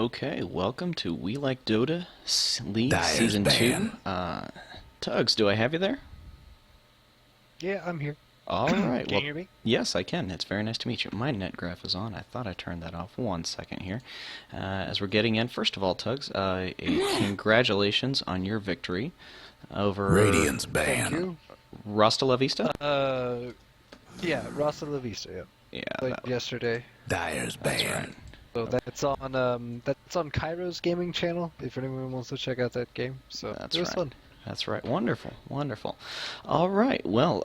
Okay, welcome to We Like Dota League Dyer's Season 2. ban. Tugs, do I have you there? Yeah, I'm here. All right, Can well, you hear me? yes, I can. It's very nice to meet you. My net graph is on. I thought I turned that off. 1 second here. As we're getting in, first of all, Tugs, congratulations on your victory over Radiant's Thank ban. you. Rasta La Vista? Yeah, Rasa La Vista, yeah. Yeah, Played yesterday. Dyer's that's ban. right. So that's on Cairo's gaming channel, if anyone wants to check out that game. So That's it was right. fun. That's right. Wonderful. Wonderful. All right. Well,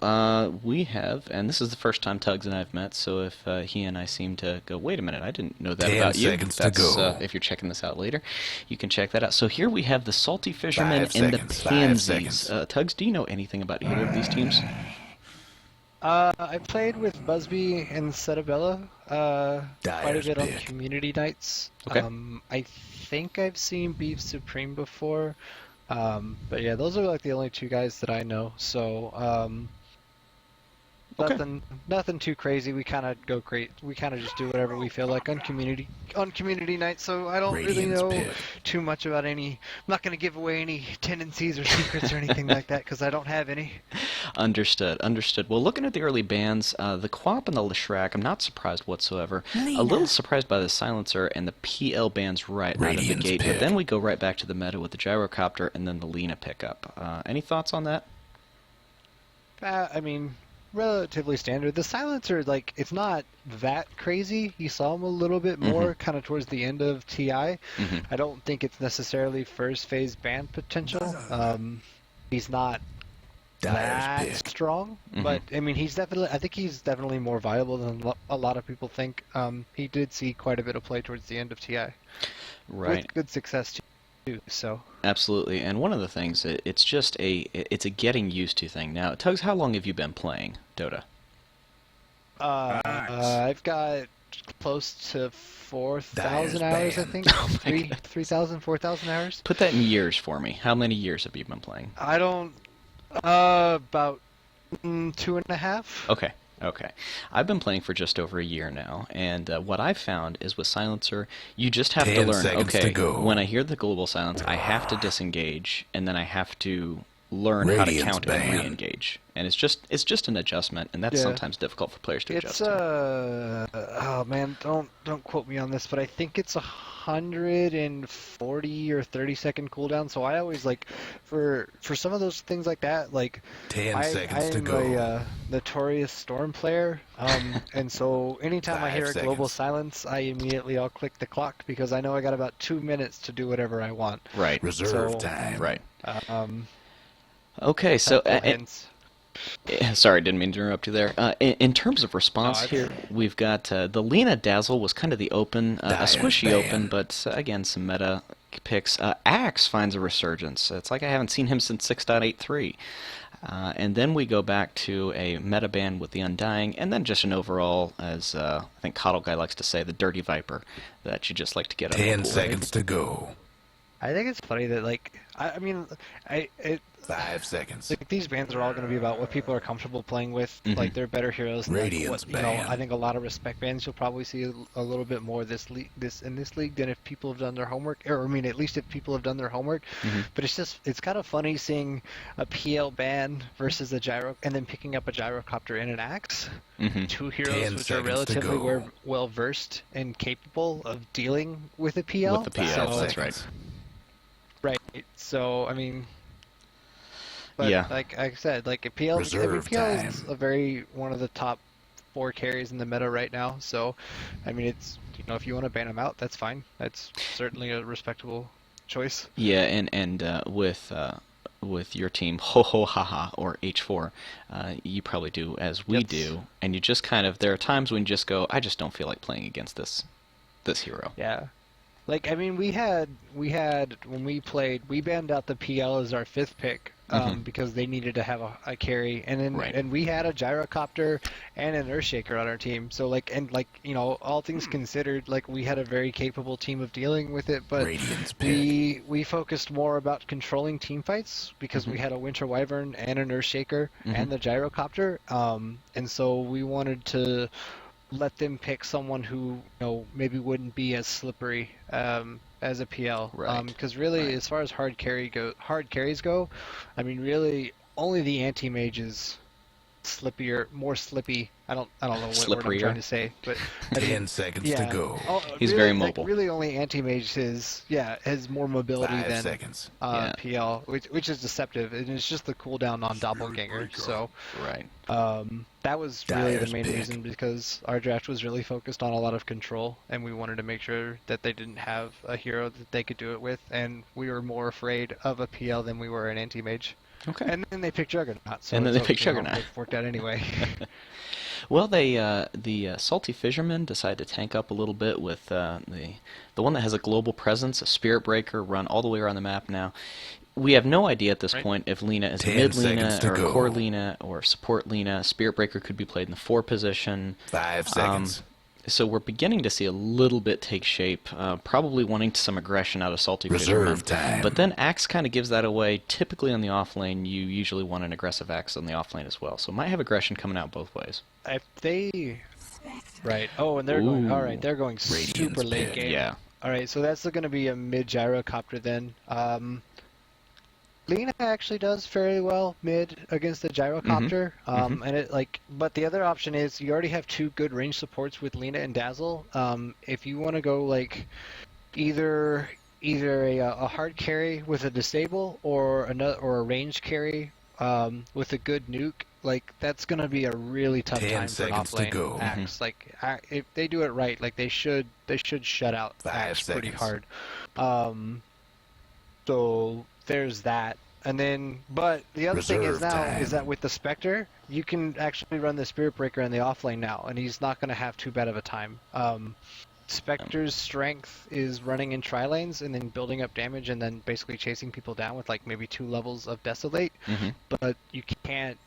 we have, and this is the first time Tugs and I have met, so if he and I seem to go, wait a minute, I didn't know that 10 about you. seconds to That's, go. if you're checking this out later, you can check that out. So here we have the Salty Fishermen 5 and the seconds, 5 Pansies. seconds. Tugs, do you know anything about either of these teams? I played with Busby and Cetabella quite a Dyer's bit on pick. community nights. Okay. I think I've seen Beef Supreme before. But yeah, those are like the only two guys that I know. So Okay. nothing too crazy. We kind of go crazy. We kind of just do whatever we feel like on community night. So I don't really Radiant's know pick. too much about any. I'm not gonna give away any tendencies or secrets or anything like that because I don't have any. Understood, understood. Well, looking at the early bans, the Quap and the Leshrac, I'm not surprised whatsoever. A little surprised by the Silencer and the PL bans right out of the Radiant's gate, but pick. then we go right back to the meta with the Gyrocopter and then the Lena pickup. Any thoughts on that? I mean, relatively standard. The silencer, like, it's not that crazy. You saw him a little bit more kind of towards the end of TI. hmm I don't think it's necessarily first phase ban potential. He's not Dyer's that pick. strong, but I mean, I think he's definitely more viable than a lot of people think. He did see quite a bit of play towards the end of TI Right. with good success too. So. Absolutely. And one of the things, it's a getting used to thing. Now, Tugs, how long have you been playing Dota? I've got close to 4,000 Dyer's hours, I banned. think. Oh my God. 3,000, 4,000 hours. Put that in years for me. How many years have you been playing? I don't. About 2.5. Okay, okay. I've been playing for just over a year now, and what I've found is with Silencer, you just have to 10 learn, seconds okay, to go. when I hear the global silence, I have to disengage, and then I have to learn how to Radiant's counter and ban. re-engage. And it's just an adjustment, and that's Yeah. sometimes difficult for players to adjust It's to. oh man, don't quote me on this, but I think it's 140 or 30-second cooldown. So I always like for some of those things like that, like 10 seconds to I'm go. a notorious Storm player, and so anytime I 5 hear a global seconds. silence, I'll click the clock because I know I got about 2 minutes to do whatever I want. Right, Reserve So, time. right. Um, Okay, so helpful hints. sorry, didn't mean to interrupt you there. In terms of response it's- here, we've got the Lena Dazzle was kind of the open, a Dyer's squishy ban. open, but again, some meta picks. Axe finds a resurgence. It's like I haven't seen him since 6.83. And then we go back to a meta ban with the Undying, and then just an overall, as I think Coddle Guy likes to say, the Dirty Viper that you just like to get out of 10 the pool. seconds to go. I think it's funny that I mean 5 seconds. like these bans are all going to be about what people are comfortable playing with. Mhm. Like they're better heroes. And, like, Radiant's what, you know, ban. I think a lot of respect bans you'll probably see a little bit more in this league than if people have done their homework. Or I mean, at least if people have done their homework. Mhm. But it's kind of funny seeing a PL ban versus a gyro, and then picking up a gyrocopter and an axe. Mhm. Two heroes 10 which are seconds to relatively go. well versed and capable of dealing with a PL. With the PL, So- that's right. Right. So I mean, but Yeah. like I said, like a PL, Reserve PL is time. a very one of the top 4 carries in the meta right now. So, I mean, it's if you want to ban him out, that's fine. That's certainly a respectable choice. Yeah, and with your team, ho ho ha ha or H4, you probably do as we Yep. do, and you just kind of there are times when you just go, I just don't feel like playing against this hero. Yeah. Like I mean, we had when we played, we banned out the PL as our 5th pick. Because they needed to have a carry, and then Right. and we had a gyrocopter and an earthshaker on our team. So like all things considered, like we had a very capable team of dealing with it. But Radiant's pick. we focused more about controlling team fights because we had a Winter Wyvern and an earthshaker and the gyrocopter. And so we wanted to let them pick someone who maybe wouldn't be as slippery as a PL. Right. Because really, Right. as far as hard carries go, I mean, really, only the anti-mage is slippier, more slippy. I don't know what word I'm trying Slipperier. to say, but I mean, 10 seconds to yeah. go. Oh, He's really, very like mobile. really only anti-mage has more mobility 5 than seconds. Yeah. PL, which is deceptive, and it's just the cooldown on Doppelganger. So Right. that was really the Dyer's main pick. reason, because our draft was really focused on a lot of control, and we wanted to make sure that they didn't have a hero that they could do it with, and we were more afraid of a PL than we were an anti-mage. Okay. And then they picked Juggernaut, so And then they it's, picked Juggernaut. it worked out anyway. Well, the salty fishermen decide to tank up a little bit with the one that has a global presence, a spirit breaker, run all the way around the map now. We have no idea at this Right. point if Lena is 10 mid seconds Lena to or go. core Lena or support Lena. Spirit breaker could be played in the 4 position. 5 seconds. So we're beginning to see a little bit take shape, probably wanting some aggression out of Salty Reserve Fisherman. time. But then Axe kind of gives that away. Typically on the off lane, you usually want an aggressive Axe on the off lane as well. So might have aggression coming out both ways. If they right. Oh, and they're going. All right, Ooh. they're going Radiant's super late pick. game. Yeah. All right, so that's going to be a mid gyrocopter then. Lena actually does fairly well mid against the gyrocopter, and but the other option is you already have 2 good range supports with Lena and Dazzle. If you want to go like either a hard carry with a disable or a range carry with a good nuke, like that's gonna be a really tough 10 time for an seconds to offlane go. Axe. Like if they do it right, like they should shut out 5 Axe pretty seconds. hard. So there's that. And then, but the other thing is Reserve now time. is that with the Spectre, you can actually run the Spirit Breaker in the offlane now, and he's not going to have too bad of a time. Spectre's strength is running in tri-lanes and then building up damage and then basically chasing people down with like maybe 2 levels of Desolate, but you can't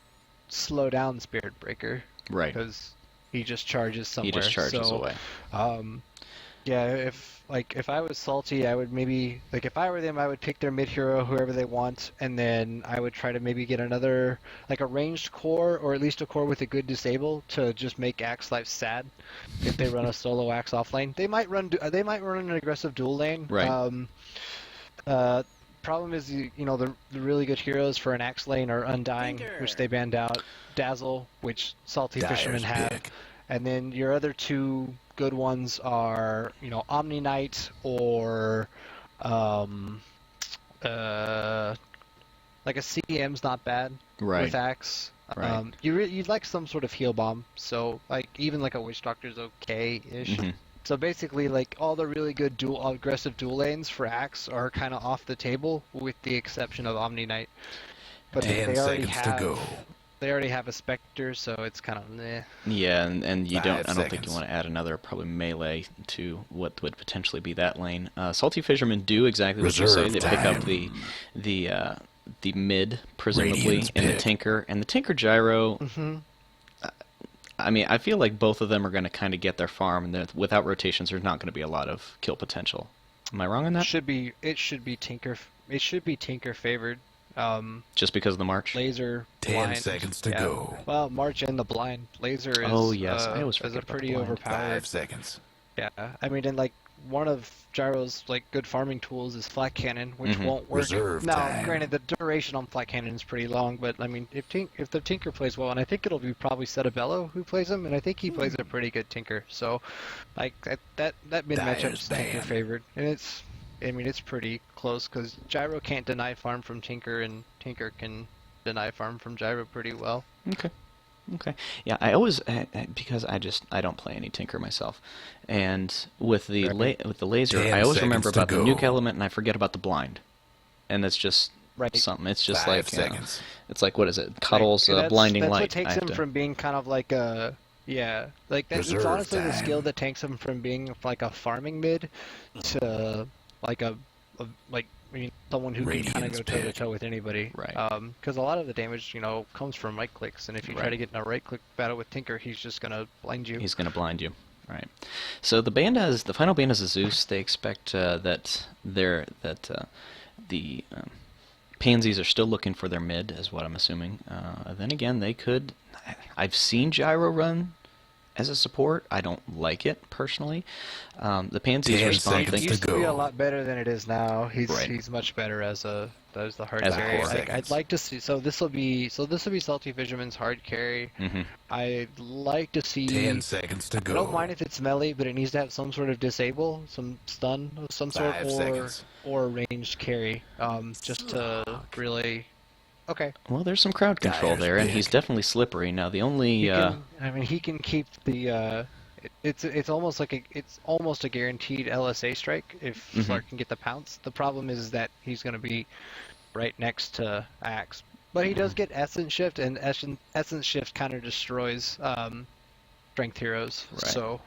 slow down Spirit Breaker Right. because he just charges somewhere. He just charges So, away. Yeah, if I was salty, I would maybe if I were them, I would pick their mid hero, whoever they want, and then I would try to maybe get another a ranged core or at least a core with a good disable to just make Axe life sad. If they run a solo Axe offlane, they might run an aggressive dual lane. Right. Problem is the really good heroes for an Axe lane are Undying, which they banned out, Dazzle, which Salty Fishermen Dyer's have. pick. And then your other 2 good ones are, Omni Knight or like a CM's not bad Right. with Axe. Right. You'd like some sort of heal bomb, so even a Witch Doctor's okay-ish. So basically, all the really good aggressive dual lanes for Axe are kind of off the table, with the exception of Omni Knight. But 10 they already seconds to have go. they already have a Spectre, so it's kind of meh. Yeah, and you 5 don't. I don't think seconds. you want to add another probably melee to what would potentially be that lane. Salty Fishermen do exactly what you say. Reserve They pick up time. the mid presumably Radiant's in the pick. Tinker and the Tinker Gyro. Mm-hmm. I mean, I feel like both of them are going to kind of get their farm, and that without rotations, there's not going to be a lot of kill potential. Am I wrong on that? It should be Tinker favored. Just because of the march? Laser 10 blind. seconds to yeah. go. Well, March and the blind. Laser is Oh, yes, I always is forget a about the pretty blind. overpowered. 5 seconds. Yeah, I mean, and one of Gyro's good farming tools is Flat Cannon, which Mhm. won't work. Reserve Now, time. granted, the duration on Flat Cannon is pretty long, but I mean, if the Tinker plays well, and I think it'll be probably Cetabello who plays him, and I think he plays a pretty good Tinker. So, that mid matchup Dyer's is Tinker banned. favored, and it's pretty close because Gyro can't deny farm from Tinker, and Tinker can deny farm from Gyro pretty well. Okay. Okay. Yeah, I always because I don't play any Tinker myself, and with the with the laser, 10 I always remember seconds to about the go. nuke element, and I forget about the blind, and that's just Right. something. It's just 5 seconds. it's like what is it? Cuddles Right. blinding that's light. what takes I have him to- from being kind of like a it's Reserve honestly the time. skill that takes him from being like a farming mid to like someone who can kind of Radiant's go toe to pick. toe with anybody. Right. Because a lot of the damage comes from right clicks, and if you try Right. to get in a right click battle with Tinker, he's just gonna blind you. He's going to blind you. Right. So the final band is a Zeus. They expect that the Pansies are still looking for their mid, is what I'm assuming. Then again, they could. I've seen Gyro run as a support. I don't like it personally. The Pansies 10 respond. seconds It used to be go. a lot better than it is now. Right. He's much better as the hard As a carry. core. I'd like to see. So this will be Salty Fisherman's hard carry. Hmm. I'd like to see. 10 seconds to I don't mind go. if it's melee, but it needs to have some sort of disable, some stun of some sort, 5 seconds. or ranged carry. Just to really. Okay. Well, there's some crowd control Dyer's there, and big. he's definitely slippery. Now, the only... He can keep the. It's almost like it's almost a guaranteed LSA strike if Mhm. Slark can get the pounce. The problem is that he's going to be right next to Axe, but he does get Essence Shift, and Essence Shift kind of destroys strength heroes. Right. So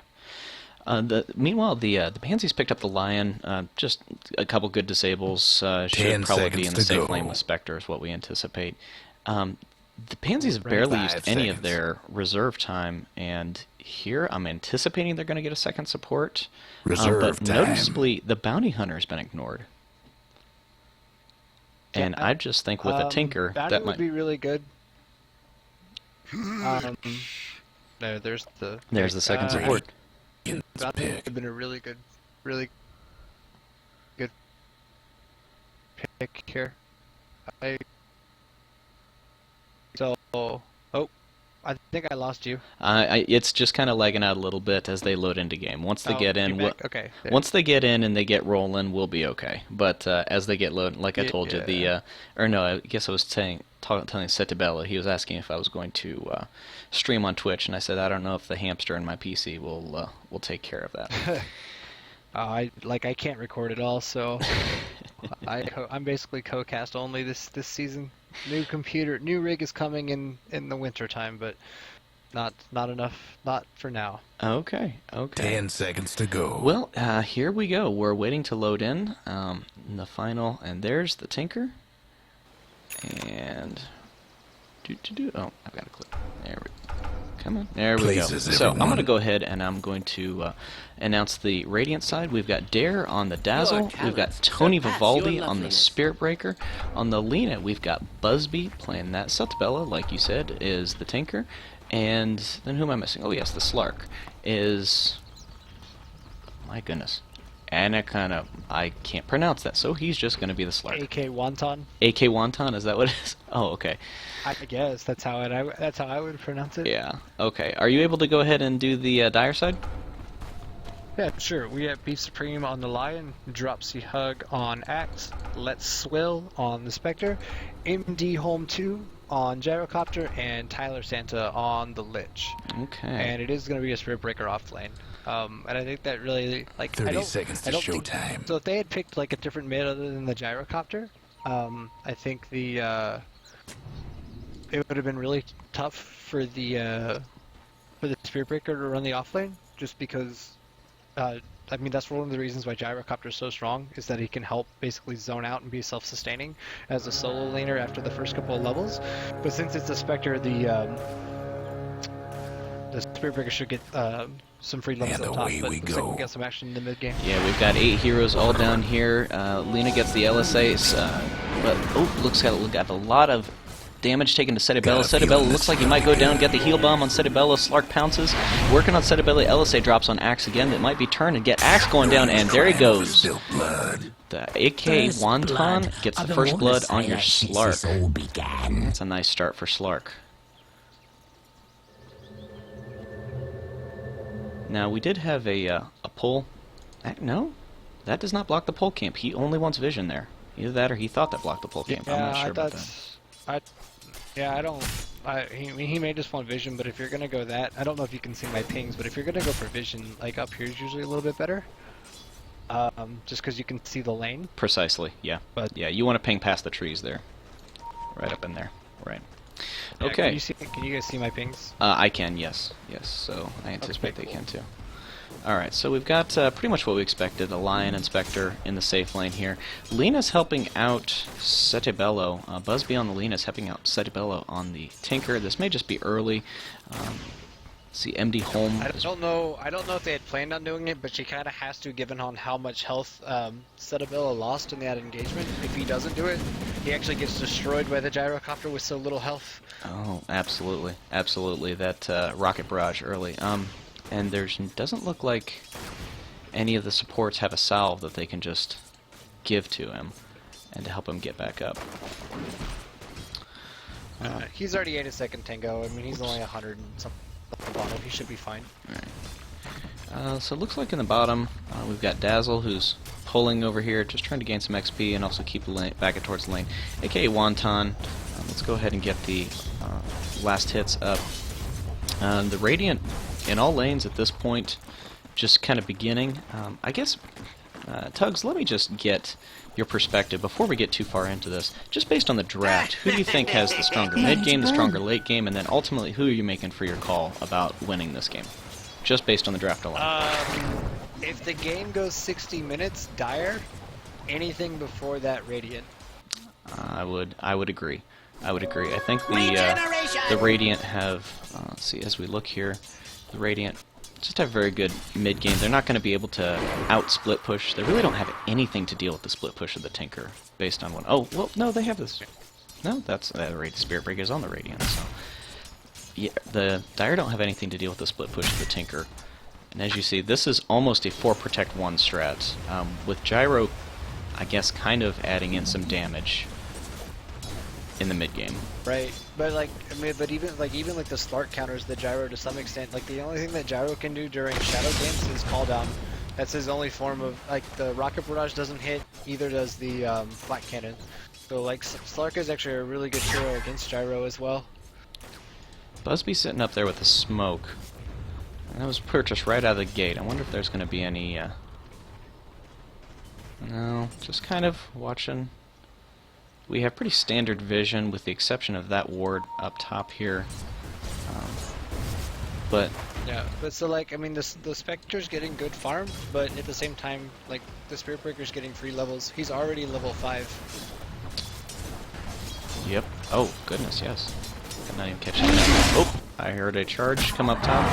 Meanwhile, the Pansies picked up the Lion. Just a couple good disables. Should 10 probably be seconds in the to safe go. lane with Spectre, is what we anticipate. The Pansies have Right. barely 5 used any of seconds. their reserve time, and here I'm anticipating they're going to get a second support. Reserve but time. noticeably, the Bounty Hunter has been ignored. And I just think with a Tinker, Bounty that would might... be really good. There's There's the second support. It's Bounty would pick. have been a really good pick here. I think I lost you. It's just kind of lagging out a little bit as they load into game. Once they get in, you back? Okay. there. once they get in and they get rolling, we'll be okay. But as they get loaded, like I told you, Yeah. or no, I guess I was telling Setibella, he was asking if I was going to stream on Twitch, and I said I don't know if the hamster in my PC will take care of that. I can't record it all, so I'm basically co-cast only this season. New rig is coming in the winter time, but not enough, not for now. Okay. 10 seconds to go. Well, here we go. We're waiting to load in the final, and there's the Tinker. And oh, I've got to click. There we go. Come on. There we go. Places, So I'm everyone. going to go ahead and I'm going to announce the Radiant side. We've got Dare on the Dazzle. We've got Tony Vivaldi on the Spirit Breaker. On the Lena, we've got Busby playing that. Satbella, like you said, is the Tinker. And then who am I missing? Oh, yes, the Slark is... My goodness. Anakana. I can't pronounce that, so he's just going to be the Slark. AK Wonton. AK Wonton, is that what it is? Oh, okay. I guess that's how I would pronounce it. Yeah, okay. Are you able to go ahead and do the Dire side? Yeah, sure. We have Beef Supreme on the Lion, Dropsy Hug on Axe, Let's Swill on the Spectre, MD Home 2 on Gyrocopter, and Tyler Santa on the Lich. Okay. And it is going to be a Spirit Breaker off lane. And I think that really, like, 30 seconds to I don't think- showtime. So if they had picked like a different mid other than the Gyrocopter, I think it would have been really tough for the Spirit Breaker to run the off lane, just because. I mean, that's one of the reasons why Gyrocopter is so strong, is that he can help basically zone out and be self-sustaining as a solo laner after the first couple of levels. But since it's a Spectre, the Spirit Breaker should get some free levels And up top, away but we looks like go. we get some action in the mid game. Yeah, we've got 8 heroes all down here. Lena gets the LSAs, but looks got a lot of damage taken to Setibella. Got a feeling Setibella this looks like he is might go gonna be down, good. get the heal bomb on Setibella. Slark pounces. Working on Setibella. LSA drops on Axe again. That might be turned and get Axe going down, and there he goes. Spilt blood. The AK Wonton gets the first blood on your Slark. all began. That's a nice start for Slark. Now, we did have a pull. No, that does not block the pull camp. He only wants vision there. Either that or he thought that blocked the pull camp. I'm not sure about that. He may just want vision, but if you're gonna go that, I don't know if you can see my pings, but if you're gonna go for vision, like up here is usually a little bit better. Just because you can see the lane. Precisely, yeah. But- yeah, you want to ping past the trees there. Right up in there. Right. Yeah, Okay. Can you guys see my pings? I can, yes. Yes, so I anticipate Okay, they cool. can too. Alright, so we've got pretty much what we expected. A Lion and Spectre in the safe lane here. Lena's helping out Setibello. Busby on the Lena's helping out Setibello on the Tinker. This may just be early. See, MD Home I is... don't know if they had planned on doing it, but she kind of has to, given on how much health Setibella lost in that engagement. If he doesn't do it, he actually gets destroyed by the gyrocopter with so little health. Oh, absolutely, absolutely. That rocket barrage early. And there's doesn't look like any of the supports have a salve that they can just give to him and to help him get back up. He's already ate a second tango. I mean, he's only 100 and something at the bottom. He should be fine. Alright. So it looks like in the bottom we've got Dazzle, who's pulling over here, just trying to gain some XP and also keep the lane back towards the lane. aka Wonton. Let's go ahead and get the last hits up. The Radiant in all lanes at this point, just kind of beginning. I guess, Tugs, let me just get your perspective before we get too far into this. Just based on the draft, who do you think has the stronger mid game, the stronger late game, and then ultimately who are you making for your call about winning this game? Just based on the draft alone. If the game goes 60 minutes, Dire. Anything before that, Radiant. I would agree. I would agree. I think the Radiant have, let's see, as we look here, the Radiant just have very good mid game. They're not going to be able to out split push. They really don't have anything to deal with the split push of the Tinker, based on what. Oh, well, no, they have this. No, that's Spirit Breaker is on the Radiant. So yeah, the Dire don't have anything to deal with the split push of the Tinker. And as you see, this is almost a 4 protect 1 strat, with Gyro, I guess, kind of adding in some damage in the mid game. Right, but like, I mean, but even like the Slark counters the Gyro to some extent. Like the only thing that Gyro can do during Shadow games is call down. That's his only form of, like, the Rocket Barrage doesn't hit, either does the Black Cannon. So like, Slark is actually a really good hero against Gyro as well. Busby sitting up there with the smoke. And that was purchased right out of the gate. I wonder if there's going to be any, no, just kind of watching. We have pretty standard vision, with the exception of that ward up top here. But yeah, but so like, I mean, the Spectre's getting good farm, but at the same time, like, the Spirit Breaker's getting 3 levels. He's already level 5. Yep. Oh, goodness, yes. I'm not even catching that. Oh, I heard a charge come up top.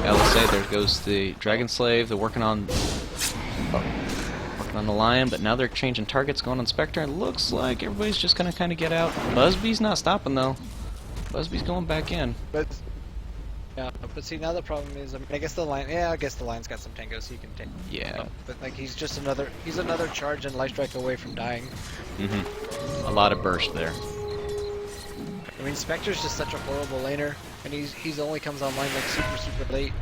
LSA, there goes the Dragon Slave. They're working on the Lion, but now they're changing targets, going on Spectre. It looks like everybody's just going to kind of get out. Busby's not stopping, though. Busby's going back in. But yeah, but see, now the problem is, I mean, I guess the Lion, yeah, I guess the Lion's got some tangos, so he can take. Yeah. But like, he's another charge and life strike away from dying. A lot of burst there. I mean, Spectre's just such a horrible laner, and he's only comes online like super late.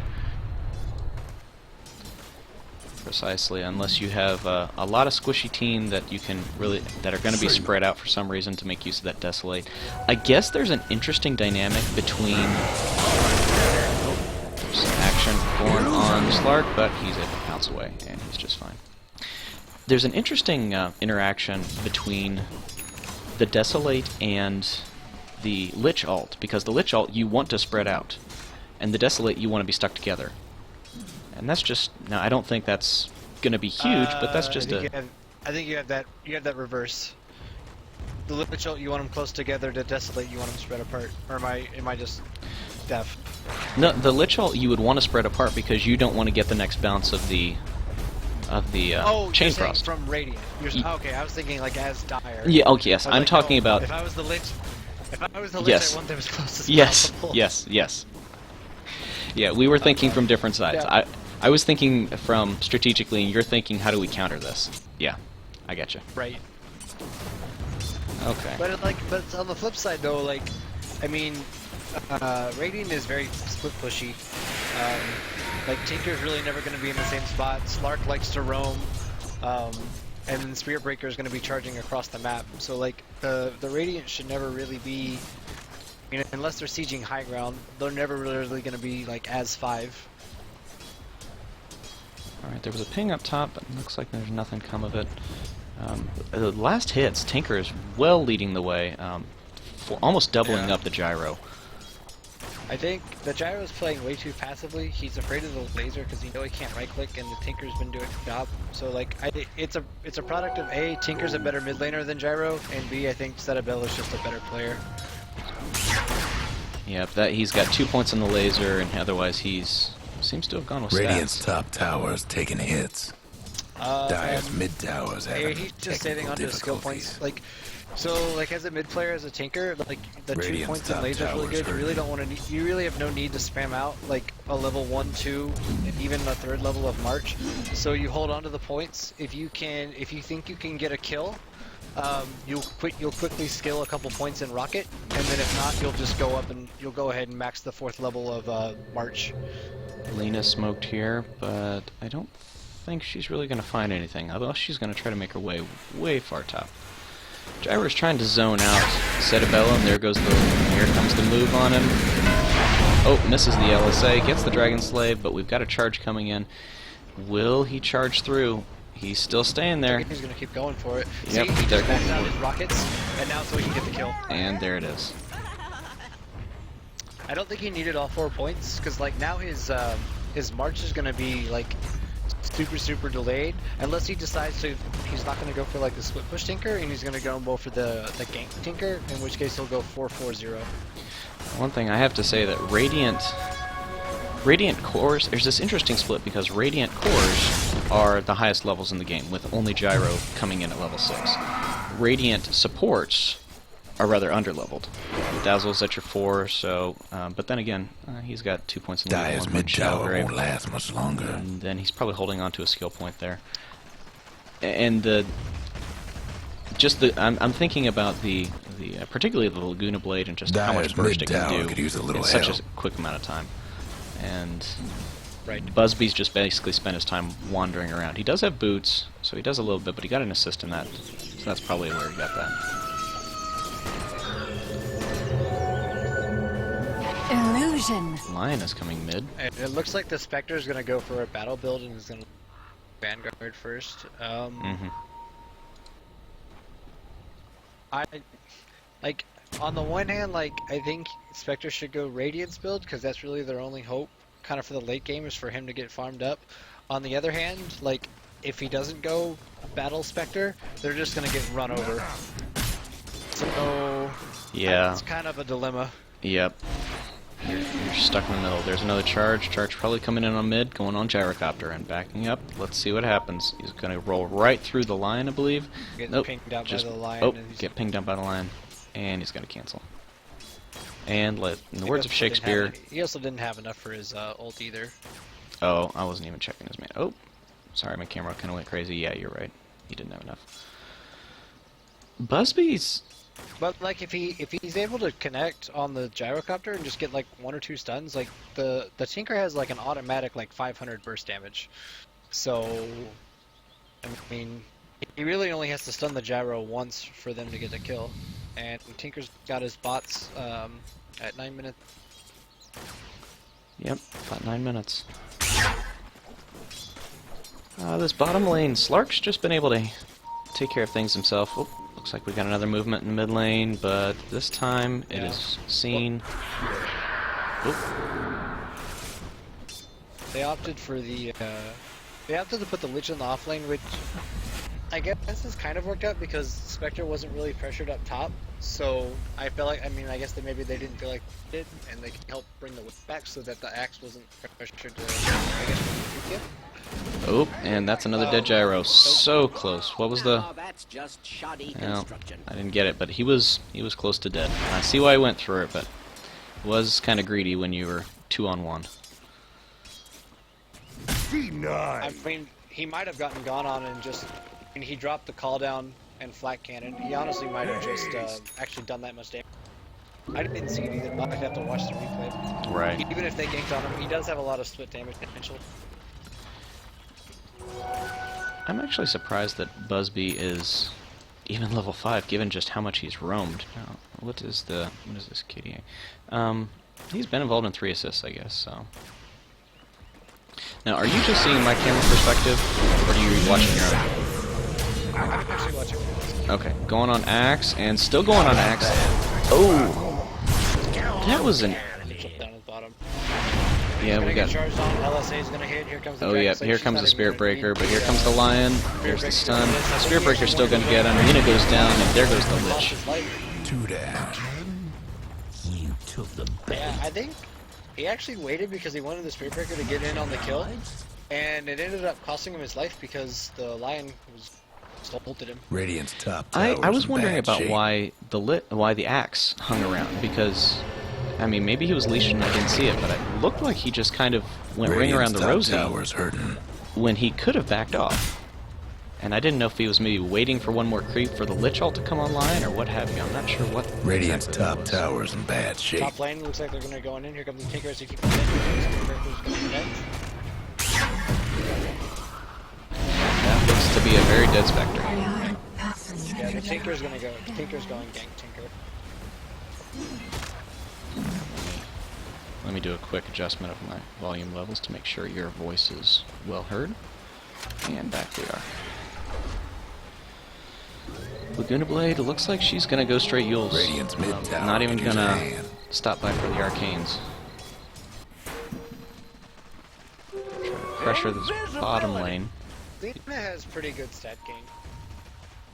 Precisely, unless you have a lot of squishy team that you can really, that are going to be spread out for some reason to make use of that Desolate. I guess there's an interesting dynamic between. There's some action going on Slark, but he's able to bounce away, and he's just fine. There's an interesting interaction between the Desolate and the Lich ult, because the Lich ult you want to spread out, and the Desolate you want to be stuck together. And that's just, now I don't think that's going to be huge, but that's just I think you have that reverse. The Lich ult you want them close together, the Desolate you want them spread apart. Or am I just deaf? No, the Lich ult you would want to spread apart because you don't want to get the next bounce of the Chain Frost. From Radiant. Okay, I was thinking like as Dire. Yeah, okay, yes, I'm talking about. If I was the Lich, yes. I want them as close as possible. Yes. Yeah, we were thinking from different sides. Yeah. I was thinking from strategically, and you're thinking, how do we counter this? Yeah, I get you. Right. Okay. But on the flip side though, like, I mean, Radiant is very split pushy. Like, Tinker's really never going to be in the same spot. Slark likes to roam, and then Spirit Breaker is going to be charging across the map. So like, the Radiant should never really be, I mean, unless they're sieging high ground, they're never really going to be like as 5. Alright, there was a ping up top, but it looks like there's nothing come of it. The last hits, Tinker is well leading the way, for almost doubling up the Gyro. I think the Gyro's playing way too passively. He's afraid of the laser because he can't right click, and the Tinker's been doing the job. So like, it's a product of A, Tinker's a better mid laner than Gyro, and B, I think Cetabel is just a better player. Yep, he's got 2 points on the laser, and otherwise seems to have gone with Radiant's stats. top tower's taking hits. Dire's mid tower's having he's just saving onto his skill points. Like, So, like, as a mid player, as a tinker, like, the 2 Radiant's points in top laser is really tower's good. You really don't want to. You really have no need to spam out like a level 1, 2, and even a 3rd level of March. So you hold on to the points. If you think you can get a kill, you'll quickly skill a couple points in Rocket, and then if not, you'll just go up and you'll go ahead and max the 4th level of March. Lena smoked here, but I don't think she's really going to find anything. Although she's going to try to make her way far top. Gyro's trying to zone out Cetabella, and here comes the move on him. Oh, misses the LSA, gets the Dragon Slave, but we've got a charge coming in. Will he charge through? He's still staying there. He's going to keep going for it. Yep, See, he just maxed out his rockets, and now so he can get the kill. And there it is. I don't think he needed all 4 points, because like now his March is going to be like super delayed, unless he decides to. He's not going to go for like the split push tinker, and he's going to go more for the gank tinker, in which case he'll go 4-4-0. One thing I have to say that Radiant cores, there's this interesting split because Radiant cores are the highest levels in the game, with only Gyro coming in at level 6. Radiant supports are rather underleveled. Dazzle's at your 4, so, but then again, he's got 2 points in the Dire's mid tower won't last much longer. and then he's probably holding on to a skill point there. And I'm thinking about the particularly the Laguna Blade and just how much Dire's burst it can mid-tower do could use a little in such help. a quick amount of time. And Right. Busby's just basically spent his time wandering around. He does have boots, so he does a little bit, but he got an assist in that, so that's probably where he got that. Illusion. Lion is coming mid. And it looks like the Spectre is going to go for a battle build and is going to Vanguard first. I like on the one hand, like I think Spectre should go Radiance build because that's really their only hope, kind of for the late game, is for him to get farmed up. On the other hand, like if he doesn't go Battle Spectre, they're just going to get run over. So Yeah. it's kind of a dilemma. Yep. You're stuck in the middle. There's another charge. Charge probably coming in on mid, going on Gyrocopter and backing up. Let's see what happens. He's going to roll right through the Lion, I believe. Get Nope. pinged out Just, by the Lion. oh, and he's- get pinged out by the Lion. And he's going to cancel. And in the he words of also didn't have Shakespeare... any- he also didn't have enough for his ult either. Oh, I wasn't even checking his man. Oh, sorry, my camera kind of went crazy. Yeah, you're right. He didn't have enough. Busby's... But like if he's able to connect on the Gyrocopter and just get like 1 or 2 stuns, like the Tinker has like an automatic like 500 burst damage. So I mean, he really only has to stun the Gyro once for them to get the kill. And Tinker's got his bots at 9 minutes. Yep, about 9 minutes. This bottom lane, Slark's just been able to take care of things himself. Oh, looks like we got another movement in mid lane, but this time it is seen. They opted for the they opted to put the Lich in the off lane, which I guess this kind of worked out because Spectre wasn't really pressured up top. So I feel like, I mean, I guess that maybe they didn't feel like they did, and they can help bring the whip back so that the axe wasn't pressured to, I guess, kill. Oh, and that's another dead Gyro. So close. What was the... That's just shoddy No, construction. I didn't get it, but he was close to dead. I see why I went through it, but it was kind of greedy when you were 2-on-1. I mean, he might have gotten gone on and just, I mean, he dropped the call down and flat cannon. He honestly might have just actually done that much damage. I didn't see it either, but I'd have to watch the replay. Right. Even if they ganked on him, he does have a lot of split damage potential. I'm actually surprised that Busby is even level 5, given just how much he's roamed. Now, what is this KDA? He's been involved in 3 assists, I guess, so... Now, are you just seeing my camera perspective, or are you watching your own? I'm actually watching. Okay, going on Axe, and still going on Axe. Oh! That was an... Jump down at the bottom. Yeah, we got... Charged on. LSA is gonna hit. Here comes the Oh Dragon yeah, Slayer. here She's comes not the even Spirit gonna Breaker, beat but here comes the Lion. There's the stun. Spirit Breaker's still gonna get him. Nina goes down, and there goes the Lost Lich. his life. 2 down. You took the Yeah, I think he actually waited because he wanted the Spirit Breaker to get in on the kill, and it ended up costing him his life because the Lion was Assaulted him. Radiant's top I tower's was in wondering bad about shape. why the axe hung around, because I mean maybe he was leashed and I didn't see it, but it looked like he just kind of went ring around the Radiant's top rosy tower's hurting. when he could have backed off. And I didn't know if he was maybe waiting for one more creep for the Lich ult to come online or what have you. I'm not sure what. Radiant's exactly top it was. tower's in bad shape. Top lane looks like they're gonna go in. Here comes the Tinkers. If you keep it, That looks to be a very dead Spectre. yeah, the Tinker's gonna go. Tinker's going gank Tinker. Let me do a quick adjustment of my volume levels to make sure your voice is well heard. And back we are. Laguna Blade, it looks like she's gonna go straight Yules. Radiant's mid tower Not even in his gonna hand. stop by for the arcanes. Try to pressure this bottom lane. Lina has pretty good stat gain.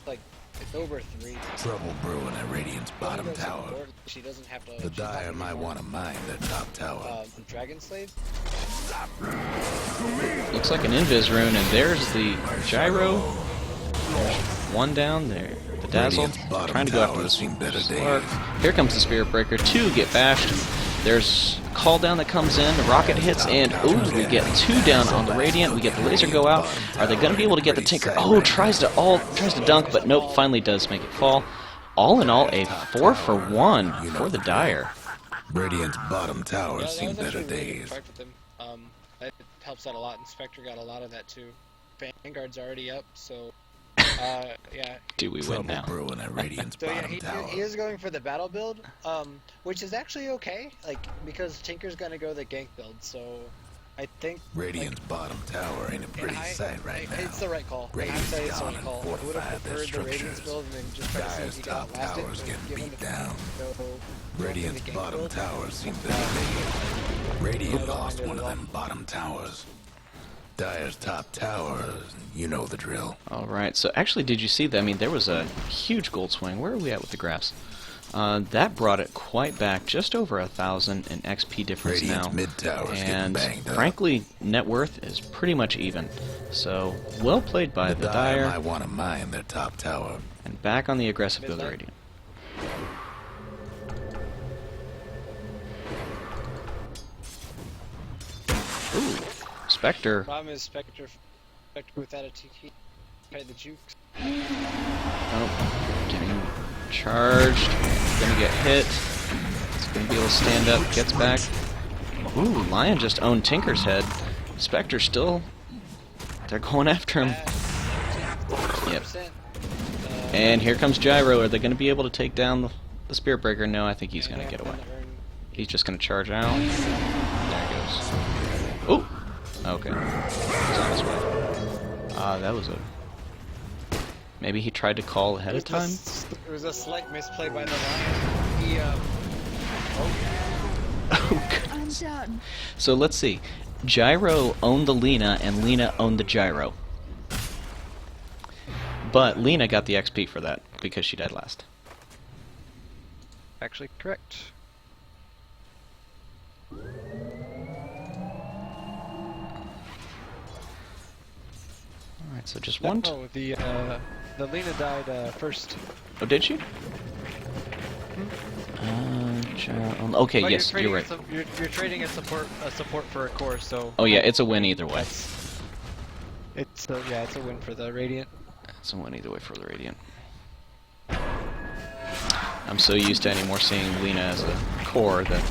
Like, it's over 3. Trouble brewing at Radiant's bottom Lina's tower. important. She doesn't have to. The she's not Dire gonna might be want to mine their top tower. Dragon Slave. Looks like an invis rune, and there's the gyro. One down there. The dazzle Radiant's bottom trying to go after tower's this seen better Slark. days. Here comes the Spirit Breaker. 2 get bashed. There's a call down that comes in. The rocket hits, and ooh, we get 2 down on the Radiant. We get the laser go out. Are they going to be able to get the Tinker? Oh, tries to dunk, but nope. Finally does make it fall. All in all, a 4 for 1 for the Dire. Radiant's bottom tower's Yeah, seen that was better actually a really good days. fight with them. That helps out a lot, and Spectre got a lot of that too. Vanguard's already up, so yeah. Do we win Trouble now? brewing at Radiant's So yeah, bottom he tower. is going for the battle build, which is actually okay, like because Tinker's gonna go the gank build. So I think Radiant's bottom tower ain't a pretty sight right now. it's the right call. Radiant's I'd say it's the down right and call. I would fortified have their preferred the Radiance structures. build and then just try to see if Dire's he can top outlast it. tower's but getting given beat the down. go Radiant's the gank bottom build, tower's seen better days. Radiant I don't lost mind it one at of all. them bottom towers. Dire's top tower, you know the drill. Alright, so actually, did you see that? I mean, there was a huge gold swing. Where are we at with the graphs? That brought it quite back, just over 1,000 in XP difference Radiant's now. mid tower's getting And banged up. frankly, net worth is pretty much even. So, well played by the Dire Dire, might want to mine their top tower. and back on the aggressive build Mid-lane. Radiant. Ooh, Spectre. Problem is Spectre without a TT. Tried the jukes. Oh, getting charged. Gonna get hit. It's gonna be able to stand up. Gets back. Ooh, Lion just owned Tinker's head. Spectre still. They're going after him. Yep. 100%. And here comes Gyro. Are they gonna be able to take down the Spirit Breaker? No, I think he's gonna get away. He's just gonna charge out. There he goes. Ooh. Okay. He's on his way. That was a. Maybe he tried to call ahead of time. It was a slight misplay by the Lion. He, Oh, I'm done. so let's see. Gyro owned the Lina, and Lina owned the Gyro. But Lina got the XP for that, because she died last. actually correct. Alright, so just one. No, the Lina died first. Oh, did she? Okay, But yes, you're right. You're trading a support for a core, so. Oh, yeah, it's a win either way. It's a win for the Radiant. It's a win either way for the Radiant. I'm so used to anymore seeing Lina as a core that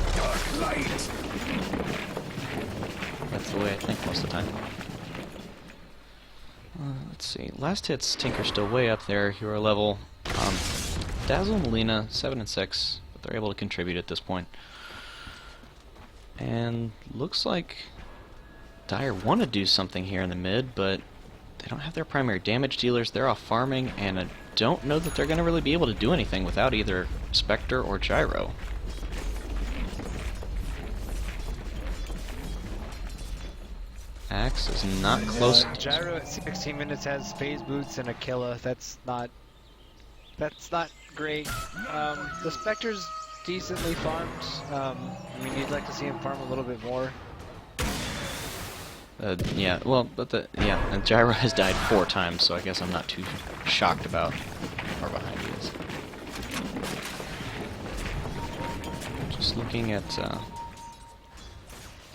that's the way I think most of the time. Let's see. Last hits, Tinker still way up there, hero level. Dazzle and Lina, 7 and 6, but they're able to contribute at this point. And looks like Dire want to do something here in the mid, but they don't have their primary damage dealers. They're off farming, and I don't know that they're going to really be able to do anything without either Spectre or Gyro. Axe is not close. Gyro at 16 minutes has phase boots and Aquila. That's not great. The Spectre's decently farmed. I mean, you'd like to see him farm a little bit more. Yeah, well, but and Gyro has died 4 times, so I guess I'm not too shocked about how far behind he is. Just looking at, are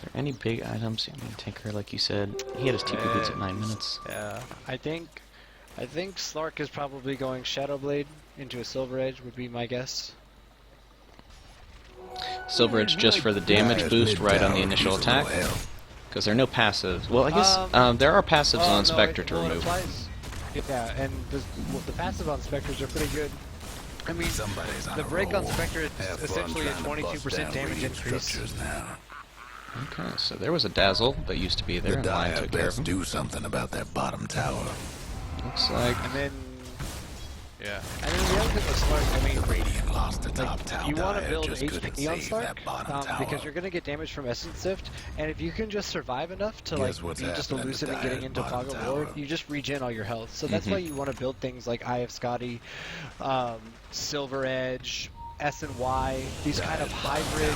there any big items? I mean, Tinker, like you said, he had his TP boots at 9 minutes. Yeah, I think Slark is probably going Shadow Blade into a Silver Edge would be my guess. Silver Edge just for the damage boost right on the initial attack. Because there are no passives. Well, I guess there are passives on Spectre to remove. Yeah, and the passive on Spectres are pretty good. I mean, the break on Spectre is essentially a 22% damage increase. Okay, so there was a Dazzle that used to be there, and Lion took care of him. Do something about that bottom tower. Looks like... And then... Yeah. And then the other thing with Slark, I mean... Radiant lost the top tower. You want to build HP on Slark, because you're going to get damage from Essence Sift, and if you can just survive enough to like be just elusive and getting into Fog of War, you just regen all your health. So that's why you want to build things like Eye of Scotty, Silver Edge, S and Y, these kind of hybrid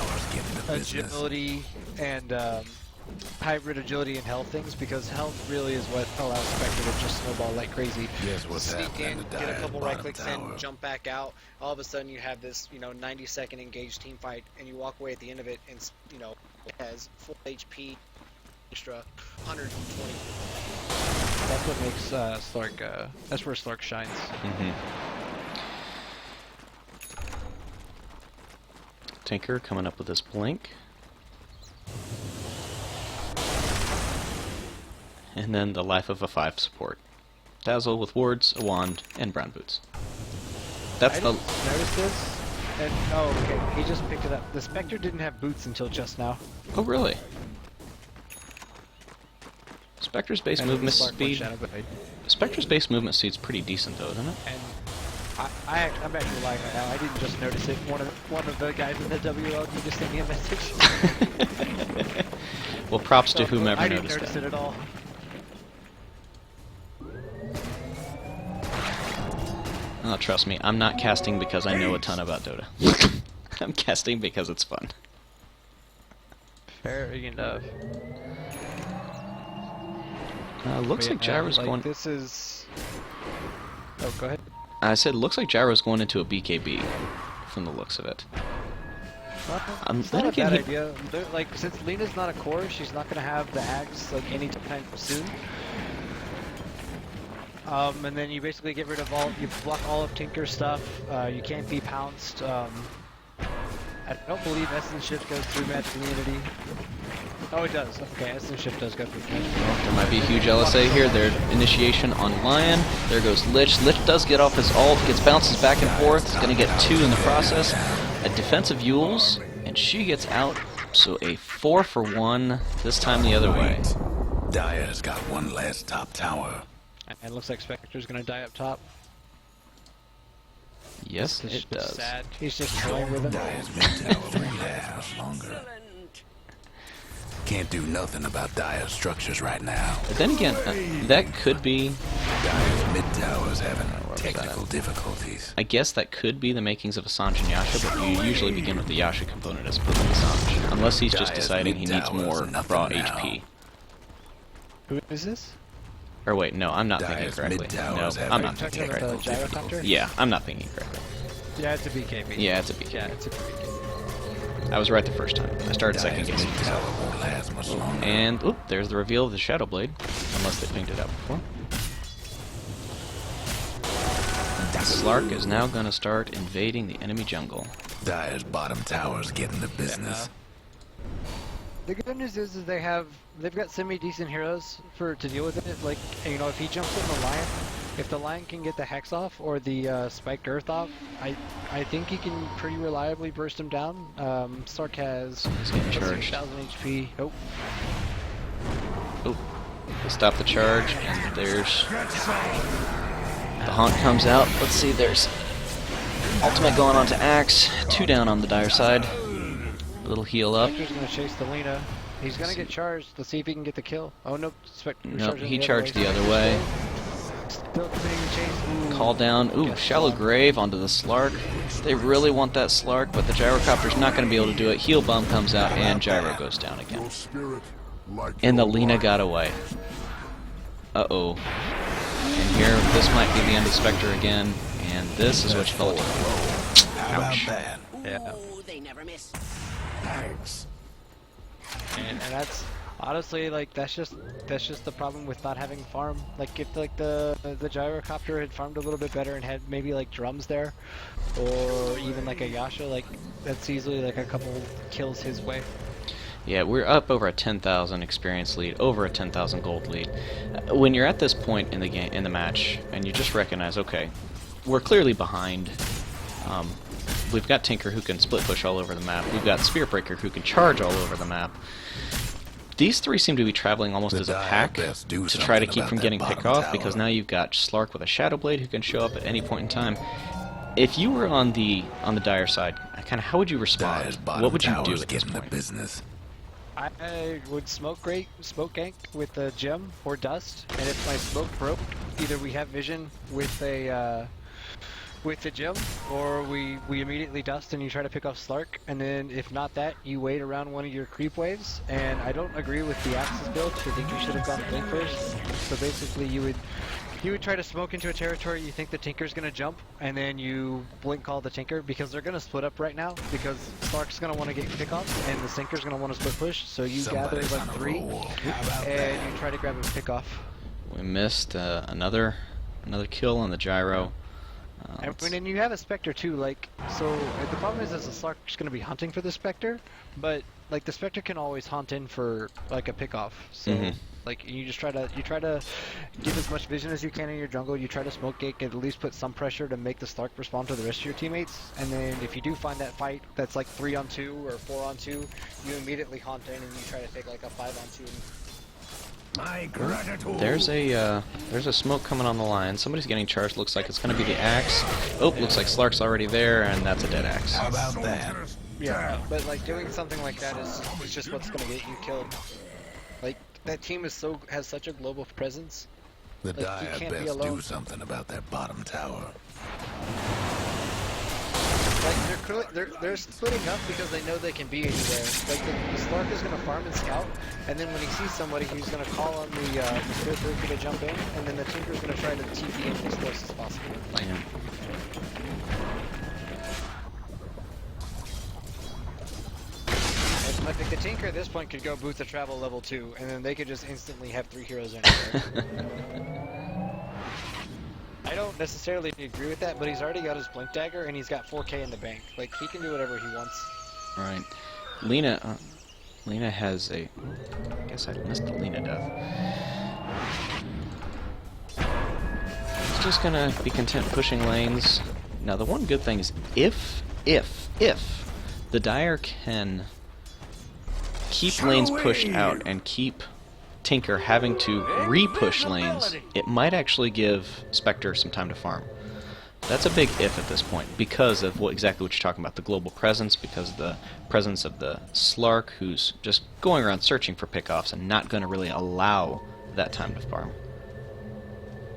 agility and hybrid agility and health things, because health really is what allows Spectre to just snowball like crazy. Sneak in, get a couple right clicks in, jump back out. All of a sudden you have this, 90-second engaged team fight, and you walk away at the end of it, and it has full HP, extra 120. That's what makes Slark. That's where Slark shines. Tinker coming up with this blink. And then the Life of a 5 support. Dazzle with wards, a wand, and brown boots. That's the... noticed this. And, oh, okay, he just picked it up. The Spectre didn't have boots until just now. Oh, really? Spectre's base movement speed... Spectre's base movement speed's pretty decent, though, isn't it? And I'm actually lying right now. I didn't just notice it. One of the guys in the WLG just sent me a message. Well, props to whomever I didn't noticed notice that. it at all. Oh, trust me, I'm not casting because I know a ton about Dota. I'm casting because it's fun. Fair enough. Looks like Gyro's going... This is... Oh, go ahead. I said, looks like Gyro's going into a BKB, from the looks of it. It's not a bad idea. Like, since Lena's not a core, she's not going to have the Ags, like, anytime soon. And then you basically get rid of you block all of Tinker's stuff, you can't be pounced, I don't believe Essence Shift goes through Magic Immunity. Oh, it does. Okay, Essence Shift does go through Magic Immunity. There might be a huge LSA here. Their initiation on Lion. There goes Lich. Lich does get off his ult, gets bounces back and forth. He's going to get 2 in the process. A defensive Yules, and she gets out. So a 4 for 1, this time the other way. Dire's got one last top tower. And it looks like Spectre's going to die up top. Yes, it does. Sad. He's just toying with him. Dire's mid tower won't last much longer. Can't do nothing about Dire structures right now. But then again, that could be... Dire's mid tower's having technical difficulties. I guess that could be the makings of Assange and Yasha, but you usually begin with the Yasha component as opposed to Assange. Unless he's just deciding he needs more raw HP. Who is this? Or wait, no, I'm not thinking correctly. No, I'm not thinking correctly. Yeah, I'm not thinking correctly. Yeah, it's a BKB. Yeah, it's a BKB. Yeah, it's a BKB. I was right the first time. I started second guessing. And, oop, there's the reveal of the Shadow Blade. Unless they pinged it out before. Slark is now going to start invading the enemy jungle. Dire's bottom tower's getting the business. The good news is they've got semi-decent heroes to deal with it. Like, if he jumps in the Lion, if the Lion can get the Hex off or the Spiked Earth off, I think he can pretty reliably burst him down. Stark has 1,000 HP. Oh. Oh. They stop the charge, and there's... The Haunt comes out. Let's see, there's... Ultimate going on to Axe. 2 down on the Dire side. Little heal up. Spectre's gonna chase the Lena. He's gonna get charged. Let's see if he can get the kill. Oh no, nope, he charged the other way. Still committing the chase. Call down. Ooh, Shallow Grave onto the Slark. They really want that Slark, but the Gyrocopter's not going to be able to do it. Heal Bomb comes out, and Gyro goes down again. And the Lena got away. Uh-oh. And here, this might be the end of Spectre again, and this is what you call it. How about that? Yeah. Ooh, they never miss. Thanks. And that's honestly like that's just the problem with not having farm. Like if like the gyrocopter had farmed a little bit better and had maybe like drums there, or even like a Yasha, like that's easily like a couple kills his way. Yeah, we're up over a 10,000 experience lead, over a 10,000 gold lead. When you're at this point in the game, in the match, and you just recognize, okay, we're clearly behind. We've got Tinker who can split push all over the map. We've got Spirit Breaker who can charge all over the map. These three seem to be traveling almost as a pack to try to keep from getting picked off, because now you've got Slark with a Shadow Blade who can show up at any point in time. If you were on the dire side, kind of how would you respond? What would you do at this point? Business. I would smoke gank with the gem or dust, and if my smoke broke, either we have vision with a with the gem, or we immediately dust and you try to pick off Slark, and then if not that, you wait around one of your creep waves. And I don't agree with the Axis build. I think you should have gone Blink first. So basically, you would try to smoke into a territory you think the Tinker's gonna jump, and then you blink call the Tinker, because they're gonna split up right now, because Slark's gonna want to get pickoff and the Sinker's gonna want to split push, so you gather like 3 and you try to grab a pickoff. We missed another kill on the gyro. And you have a Spectre too, like, so the problem is the Slark's gonna be hunting for the Spectre, but like the Spectre can always hunt in for like a pickoff, so like you just try to give as much vision as you can in your jungle. You try to smoke gate, at least put some pressure to make the Slark respond to the rest of your teammates, and then if you do find that fight that's like 3-on-2 or 4-on-2, you immediately hunt in and you try to take like a 5-on-2. My gratitude. There's a smoke coming on the line. Somebody's getting charged. Looks like it's going to be the axe. Oh, looks like Slark's already there, and that's a dead axe. How about that? Yeah, but like doing something like that is just what's gonna get you killed. Like that team has such a global presence. The Like, Dire you can't be best alone. do something about that bottom tower. Like they're splitting up because they know they can be anywhere. Like the Slark is gonna farm and scout, and then when he sees somebody, he's gonna call on the Spirit Breaker to jump in, and then the Tinker's gonna try to TP in as close as possible. Like, Yeah. I think the Tinker at this point could go booth the travel level 2, and then they could just instantly have 3 heroes anywhere. I don't necessarily agree with that, but he's already got his Blink Dagger, and he's got 4k in the bank. Like, he can do whatever he wants. Alright. Lena has a... I guess I missed the Lena death. He's just gonna be content pushing lanes. Now, the one good thing is if the Dire can keep lanes pushed out and keep Tinker having to re-push lanes, it might actually give Spectre some time to farm. That's a big if at this point, because of exactly what you're talking about, the global presence, because of the presence of the Slark, who's just going around searching for pickoffs and not going to really allow that time to farm.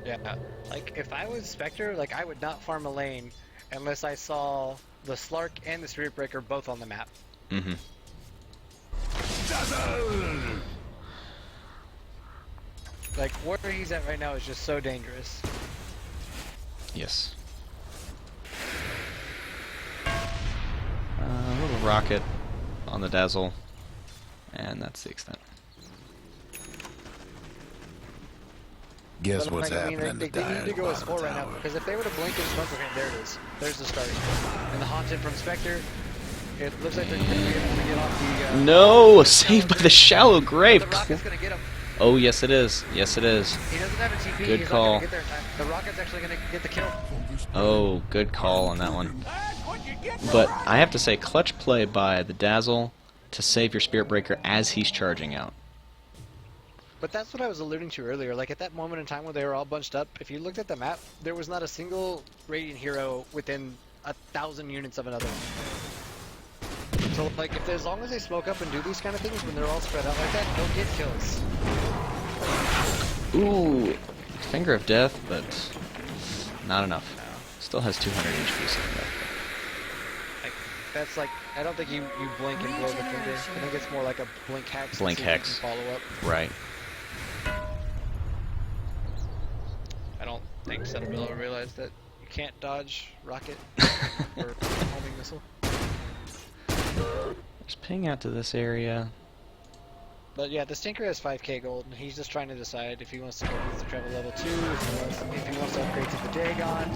Yeah. Like, if I was Spectre, like, I would not farm a lane unless I saw the Slark and the Spirit Breaker both on the map. Mm-hmm. Like, where he's at right now is just so dangerous. Yes. A little rocket on the Dazzle, and that's the extent. Guess But, what's like, I mean, happening to they Dire need to go with 4 right now, tower? because if they were to blink and smoke, okay, there it is. There's the start. And the Haunted from Spectre. It looks like they're going to be able to get off the... No! Saved by the shallow grave! The rocket's going to get him. Oh, yes it is. Yes it is. He doesn't have a TP. Good He's call. not going to get there in time. The rocket's actually going to get the kill. Oh, good call on that one. But I have to say, clutch play by the Dazzle to save your Spirit Breaker as he's charging out. But that's what I was alluding to earlier. Like, at that moment in time when they were all bunched up, if you looked at the map, there was not a single Radiant hero within 1,000 units of another one. So, like, as long as they smoke up and do these kind of things when they're all spread out like that, they'll get kills. Ooh, Finger of Death, but not enough. Still has 200 HP. So that's like, I don't think you blink and blow the finger. I think it's more like a blink hex. Blink to see if you hex. can follow up. Right. I don't think Cetaphil will realize that you can't dodge rocket or homing missile. Just ping out to this area. But yeah, the Stinker has 5k gold, and he's just trying to decide if he wants to go with the travel level 2, if he wants to upgrade to the Dagon.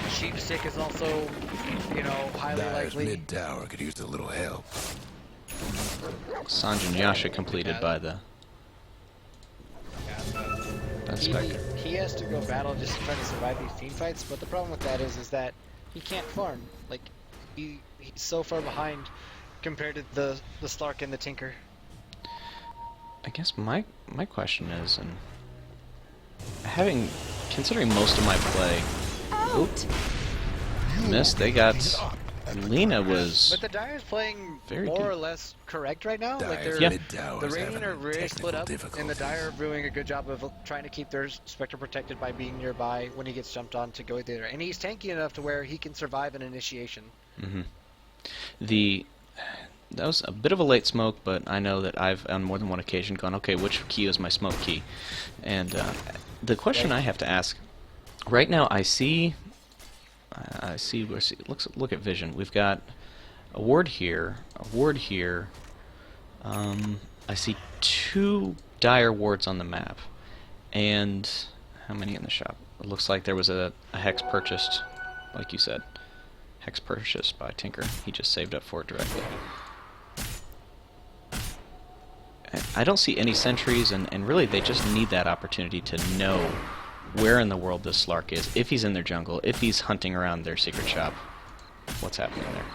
Sheep Stick is also, you know, highly Dyer's likely. mid tower could use a little help. Sanjin Yasha completed by the Spectre. He has to go battle just to try to survive these team fights, but the problem with that is that he can't farm. Like, he's so far behind compared to the Slark and the Tinker. I guess my question is, and considering most of my play, Out. missed. They got Lina was But the Dyer's playing very more deep. or less correct right now. Like Dyer's they're, mid tower the is Radiant having are really split technical up, and the difficulties. Dyer are doing a good job of trying to keep their Spectre protected by being nearby when he gets jumped on to go there. And he's tanky enough to where he can survive an initiation. That was a bit of a late smoke, but I know that I've on more than one occasion gone, okay, which key is my smoke key? And the question I have to ask right now, I see. Look at vision. We've got a ward here, a ward here. I see 2 dire wards on the map, and how many in the shop? It looks like there was a hex purchased, like you said, hex purchased by Tinker. He just saved up for it directly. I don't see any sentries, and really they just need that opportunity to know where in the world this Slark is, if he's in their jungle, if he's hunting around their secret shop, what's happening there.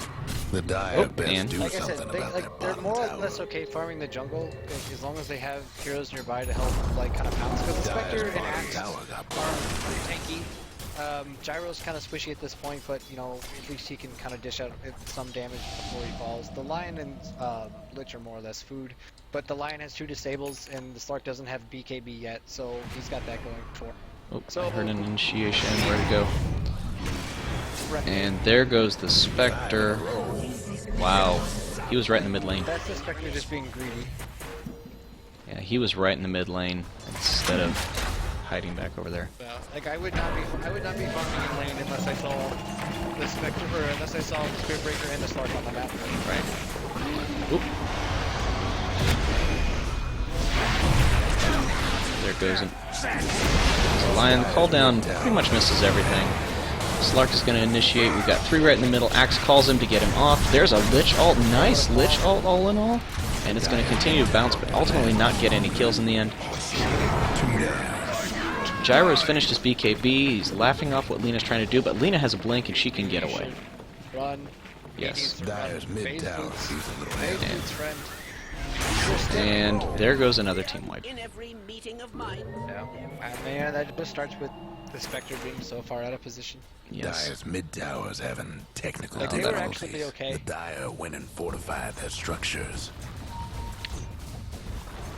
The Dyer and- best do Like I something said, about they're that bottom more or tower. less okay farming the jungle as long as they have heroes nearby to help, like, kind of pounce. Because the Spectre Dyer's and bottom Axe tower got are tanky. Gyro's kind of squishy at this point, but you know, at least he can kind of dish out some damage before he falls. The Lion and Lich are more or less food, but the Lion has 2 disables, and the Slark doesn't have BKB yet, so he's got that going for him. Oh, So- I heard an initiation. Where to go? And there goes the Spectre. Wow, he was right in the mid lane. That's the Spectre just being greedy. Yeah, he was right in the mid lane instead of hiding back over there. Like I would not be farming in lane unless I saw the Spectre, or unless I saw the Spirit Breaker and the Slark on the map. Right. Oop. There goes an the Lion. The call down pretty much misses everything. Slark is going to initiate. We've got 3 right in the middle. Axe calls him to get him off. There's a Lich ult. Nice Lich ult all in all. And it's going to continue to bounce, but ultimately not get any kills in the end. Gyro's finished his BKB. He's laughing off what Lina's trying to do, but Lina has a blink and she can get away. Run. Yes. Dyer's mid tower could use a little help. Phase boots, friend. And there goes another team wipe. In every meeting of mine. Yeah. Man, that just starts with the Spectre being so far out of position. Yes. Dyer's mid tower's having technical Like, they were actually difficulties. okay. The Dyer went and fortified their structures.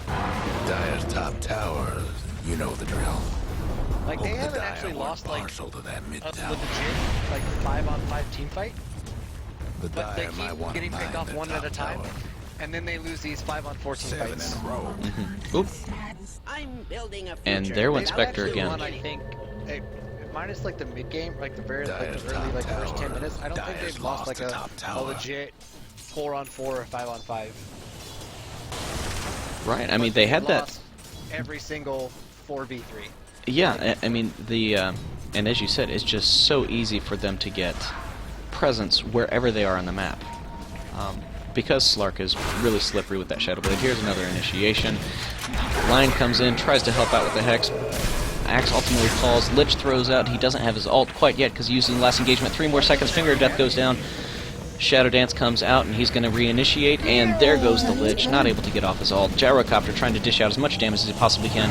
Dyer's top tower, you know the drill. Like they Hope the haven't Dyer actually weren't lost like partial to that mid a tower. legit like 5-on-5 team fight, The but they Dyer might keep want to getting picked mine off their one at top a time, tower. and then they lose these 5-on-4 team 7 fights. in a row. Oop. I'm building a future. And there went They've Spectre actually again. won, I think, minus like the mid game, like the very Dyer's the early top first 10 tower. minutes. I don't think Dyer's they've lost lost like the top a tower. legit 4-on-4 or 5-on-5. Right. I mean, they had that. Lost every single 4v3. Yeah. I mean, and as you said, it's just so easy for them to get presence wherever they are on the map. Because Slark is really slippery with that Shadow Blade. Here's another initiation. Lion comes in, tries to help out with the Hex. Axe ultimately falls. Lich throws out. He doesn't have his ult quite yet because he uses the last engagement. 3 more seconds. Finger of Death goes down. Shadow Dance comes out and he's going to reinitiate. And there goes the Lich, not able to get off his ult. Gyrocopter trying to dish out as much damage as he possibly can.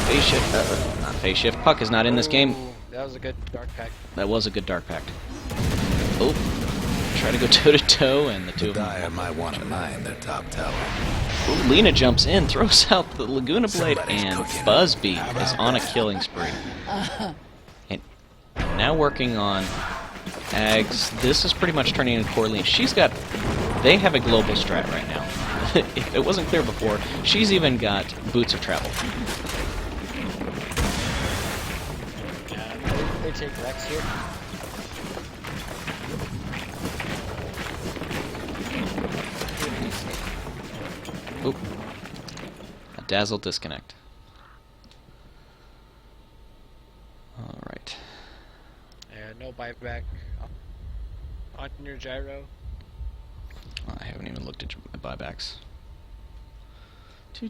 Phase shift. Not phase shift. Puck is not in this game. Ooh, that was a good Dark Pact. That was a good Dark Pact. Oh. Try to go toe-to-toe, and the two The of them. Dyer might want to mine their top tower. Ooh, Lina jumps in, throws out the Laguna Blade, Somebody's and cooking. Buzzbeat How is about on a that? killing spree. And now working on Ags, this is pretty much turning into Corlene. They have a global strat right now. If it wasn't clear before, she's even got boots of travel. Yeah, they take Rex here. Oop. A dazzle disconnect. Alright. Yeah, no buyback on your gyro. I haven't even looked at my buybacks. Where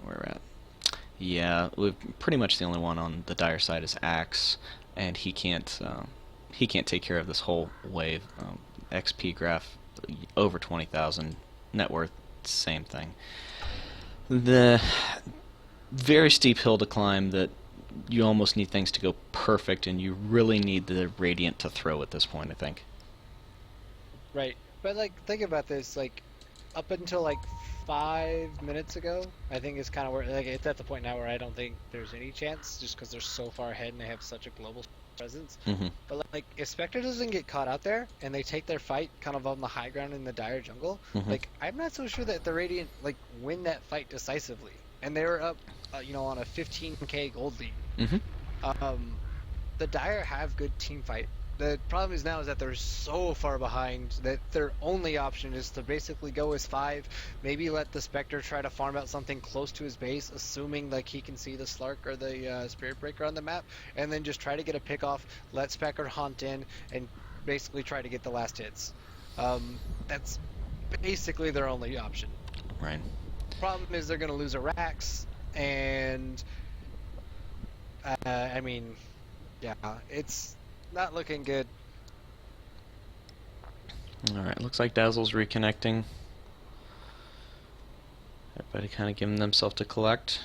we're at. Yeah, we've pretty much the only one on the dire side is Axe, and he can't take care of this whole wave. XP graph over 20,000, net worth same thing. The very steep hill to climb that you almost need things to go perfect, and you really need the Radiant to throw at this point, I think. Right, but like think about this, like up until like 5 minutes ago, I think it's kind of where like it's at the point now where I don't think there's any chance, just because they're so far ahead and they have such a global presence. But like if Spectre doesn't get caught out there and they take their fight kind of on the high ground in the dire jungle, like I'm not so sure that the Radiant like win that fight decisively, and they were up, on a 15k gold lead. The dire have good team fight. The problem is now is that they're so far behind that their only option is to basically go as 5, maybe let the Spectre try to farm out something close to his base, assuming like he can see the Slark or the Spirit Breaker on the map, and then just try to get a pick off, let Spectre hunt in, and basically try to get the last hits. That's basically their only option. Right. Problem is they're going to lose a Rax, and I mean, yeah, it's not looking good. Alright, looks like Dazzle's reconnecting. Everybody kind of giving themselves to collect.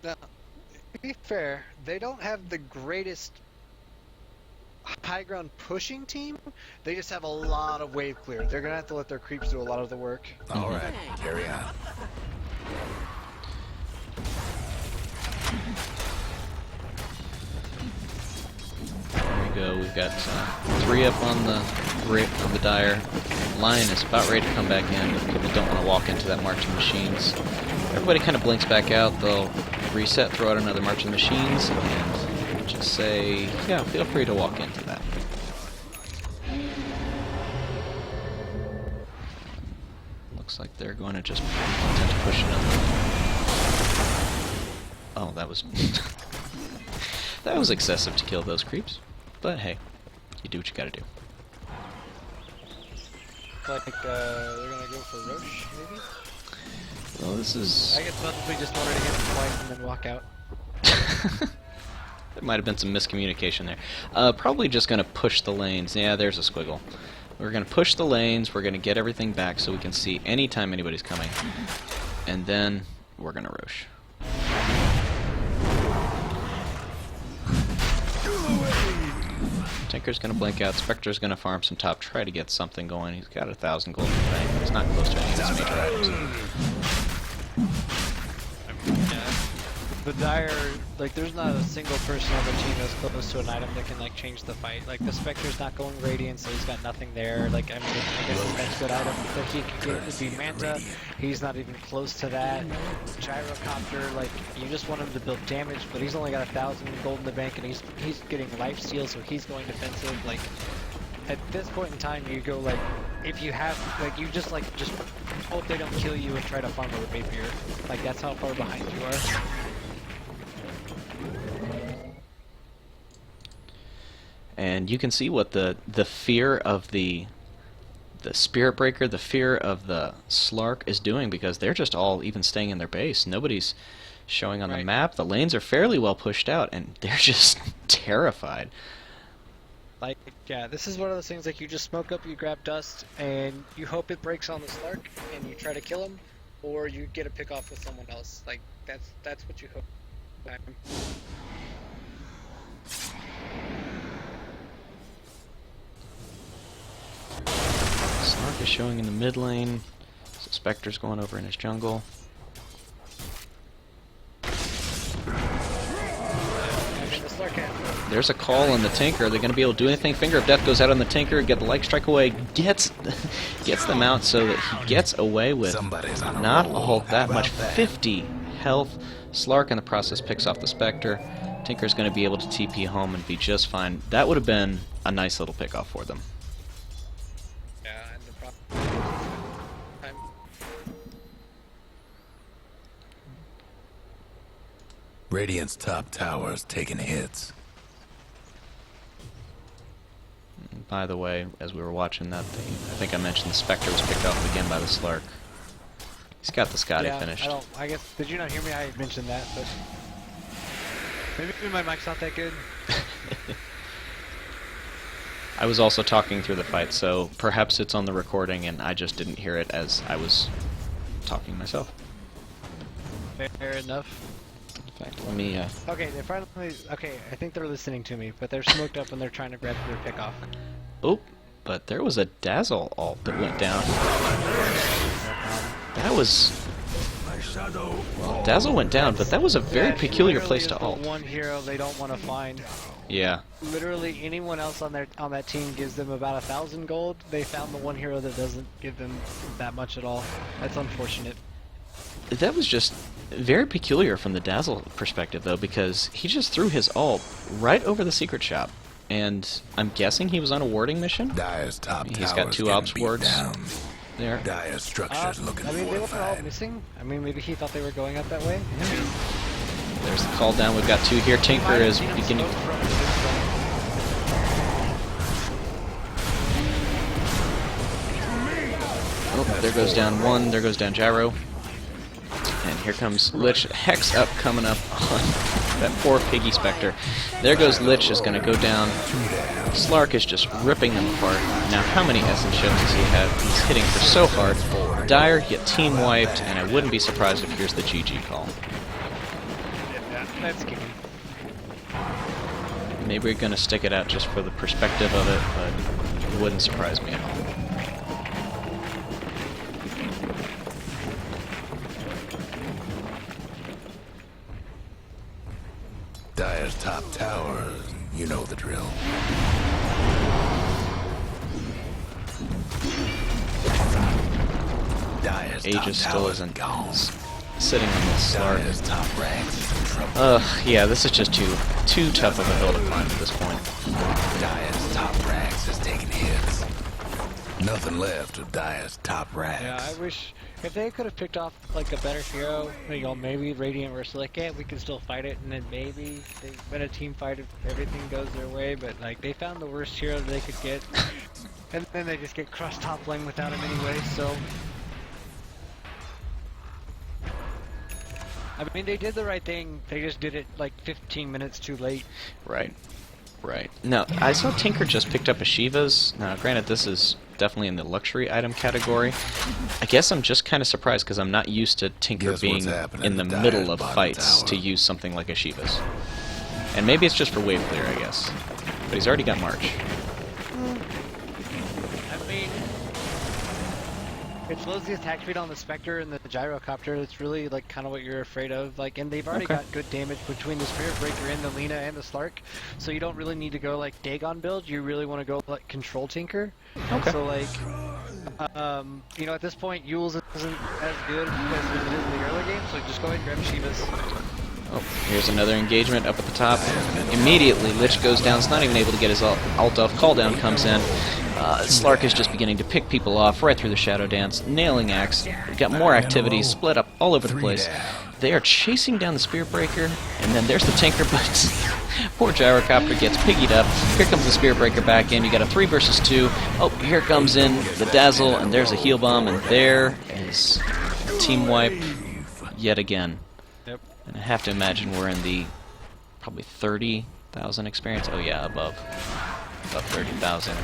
Now, to be fair, they don't have the greatest high ground pushing team. They just have a lot of wave clear. They're going to have to let their creeps do a lot of the work. Alright, carry on. Go. We've got 3 up on the dire. Lion is about ready to come back in, but people don't want to walk into that March of Machines. Everybody kind of blinks back out. They'll reset, throw out another March of Machines, and just say, yeah, feel free to walk into that. Looks like they're going to just attempt to push another. Oh, that was that was excessive to kill those creeps. But hey, you do what you gotta do. Like they're gonna go for Roche, maybe? Well, this is... I guess we just wanted to hit them twice and then walk out. There might have been some miscommunication there. Probably just gonna push the lanes. Yeah, there's a squiggle. We're gonna push the lanes, we're gonna get everything back so we can see anytime anybody's coming. And then we're gonna Roche. Tinker's gonna blink out, Spectre's gonna farm some top, try to get something going. He's got 1,000 gold in the bank, but he's not close to any of his major items. The dire, like, there's not a single person on the team that's close to an item that can, like, change the fight. Like, the Spectre's not going Radiant, so he's got nothing there. Like, I mean, I guess the next good item that he could get would be Manta. He's not even close to that. Gyrocopter, like, you just want him to build damage, but he's only got 1,000 gold in the bank, and he's getting lifesteal, so he's going defensive. Like, at this point in time, you go, like, if you have, like, you just hope they don't kill you and try to farm a rapier. Like, that's how far behind you are. And you can see what the fear of the Spirit Breaker, the fear of the Slark is doing, because they're just all even staying in their base. Nobody's showing on the map. The lanes are fairly well pushed out, and they're just terrified. Like, yeah, this is one of those things, like, you just smoke up, you grab dust, and you hope it breaks on the Slark, and you try to kill him, or you get a pick off with someone else. Like, that's what you hope. Slark is showing in the mid lane. So Spectre's going over in his jungle. Actually, the Slark there's a call on the Tinker. Are they going to be able to do anything? Finger of Death goes out on the Tinker, get the like strike away, gets them out so that he gets away with Somebody's on a not roll. all How that about much. that? 50 health. Slark in the process picks off the Spectre. Tinker's going to be able to TP home and be just fine. That would have been a nice little pickoff for them. Yeah, and the problem. Radiant's top tower's taking hits. By the way, as we were watching that thing, I think I mentioned the Spectre was picked off again by the Slark. He's got the Scotty finished. I guess, did you not hear me? I mentioned that, but maybe my mic's not that good. I was also talking through the fight, so perhaps it's on the recording and I just didn't hear it as I was talking myself. Fair enough. In fact, let me... Okay, they're finally... Okay, I think they're listening to me, but they're smoked up and they're trying to grab their pick off. Oh, but there was a Dazzle ult that went down. That was... Well, Dazzle went down, but that was a very peculiar place to ult. One hero they don't want to find. Yeah. Literally anyone else on that team gives them about 1,000 gold. They found the one hero that doesn't give them that much at all. That's unfortunate. That was just very peculiar from the Dazzle perspective, though, because he just threw his ult right over the secret shop. And I'm guessing he was on a warding mission? Dire's top He's tower's got 2 getting ops beat wards down. there. Dire's structure's looking I mean, they were all fortified. missing. I mean, maybe he thought they were going up that way. There's the call down. We've got 2 here. Tinker is beginning... Oh, there goes down 1. There goes down Gyro. And here comes Lich. Hex up, coming up on that poor Piggy Spectre. There goes Lich, is going to go down. Slark is just ripping them apart. Now, how many essence ships does he have? He's hitting for so hard. Dire get team wiped, and I wouldn't be surprised if here's the GG call. Yeah, that's kicking. Maybe we're going to stick it out just for the perspective of it, but it wouldn't surprise me at all. Dire's top tower, you know the drill. Dire's top Aegis still tower's isn't gone. sitting on this Slark. Dire's top ranks is in trouble. Yeah, this is just too tough of a hill to climb at this point. Dire's top ranks is taking hits. Nothing left of Dire's top ranks. Yeah, I wish if they could have picked off like a better hero, you know, maybe Radiant were like, yeah, we can still fight it, and then maybe they win a team fight if everything goes their way. But like, they found the worst hero they could get, and then they just get crushed top lane without him anyway. So, I mean, they did the right thing. They just did it like 15 minutes too late. Right. Right. Now, I saw Tinker just picked up a Shiva's. Now, granted, this is definitely in the luxury item category. I guess I'm just kind of surprised because I'm not used to Tinker Guess being what's happening in the to middle Dire's of bottom fights tower? to use something like a Shiva's. And maybe it's just for wave clear, I guess. But he's already got March. I mean, it slows the attack speed on the Spectre and the Gyrocopter. It's really like kind of what you're afraid of. Like, and they've already Okay. got good damage between the Spirit Breaker and the Lina and the Slark, so you don't really need to go like Dagon build. You really want to go like Control Tinker. Okay. So like, you know, at this point, Yule's isn't as good as it is in the early game. So just go ahead and grab Shiva's. Oh, here's another engagement up at the top. Immediately, Lich goes down. It's not even able to get his ult off. Call down comes in. Slark is just beginning to pick people off right through the Shadow Dance. Nailing Axe. We've got more activities split up all over the place. They are chasing down the Spirit Breaker, and then there's the Tinker, but poor Gyrocopter gets piggied up. Here comes the Spirit Breaker back in. You got a 3 versus 2. Oh, here comes in the Dazzle, and there's a heal bomb, and there is team wipe yet again. Yep. And I have to imagine we're in the probably 30,000 experience. Oh yeah, above 30,000.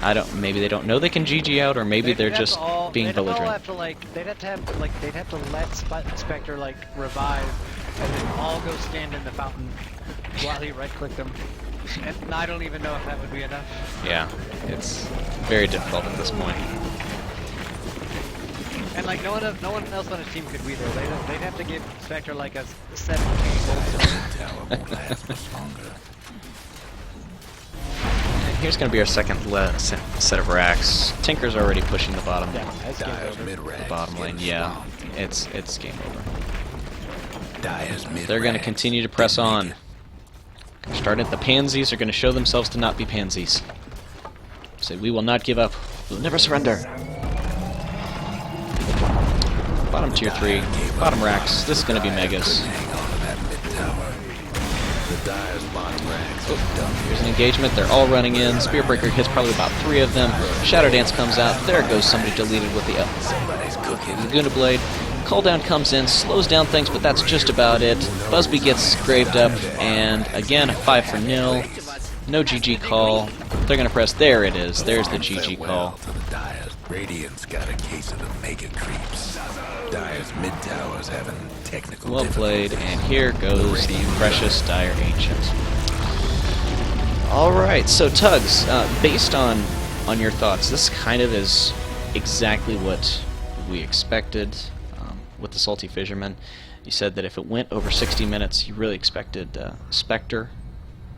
I don't. Maybe they don't know they can GG out, or maybe they're just being belligerent. Have to, like, they'd have to let Spectre like revive, and then all go stand in the fountain while he right-clicked them. And I don't even know if that would be enough. Yeah, it's very difficult at this point. And like no one else on his team could either. They'd have to give Spectre like a 7K. Tower won't last much longer. And here's going to be our second set of racks. Tinker's already pushing the bottom, Yeah, that's game Dire's over. mid-ranks the bottom lane. getting Yeah, swamped. it's game over. Dire's mid-ranks They're going to continue to press didn't on. make it. Start it. The Pansies are going to show themselves to not be pansies. Say, we will not give up. We'll never surrender. Bottom tier 3, bottom racks. This is going to be megas. Hang on to that mid tower. The Dire's bottom ranks are done. Here's an engagement. They're all running in. Spearbreaker hits probably about 3 of them. Shadow Dance comes out. There goes somebody deleted with the Somebody's cooking. Laguna Blade. Call down comes in, slows down things, but that's just about it. Busby gets graved up, and again, a 5-0. No GG call. They're going to press. There it is. There's the GG Farewell call. to the Dire's. Radiant's got a case of the mega creeps. Dire's mid tower's having technical Well played, difficulties. and here goes the precious Dire Ancient. Alright, so Tugs, based on your thoughts, this kind of is exactly what we expected with the Salty Fissuremen. You said that if it went over 60 minutes, you really expected Spectre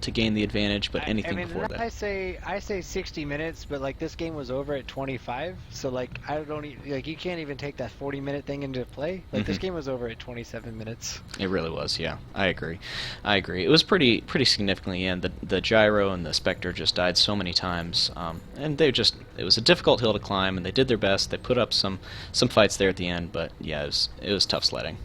to gain the advantage, but anything before that. I say 60 minutes, but like this game was over at 25, so like I don't like you can't even take that 40-minute thing into play. Like this game was over at 27 minutes. It really was, yeah. I agree. It was pretty significantly, and the Gyro and the Spectre just died so many times, and it was a difficult hill to climb, and they did their best. They put up some fights there at the end, but yeah, it was tough sledding.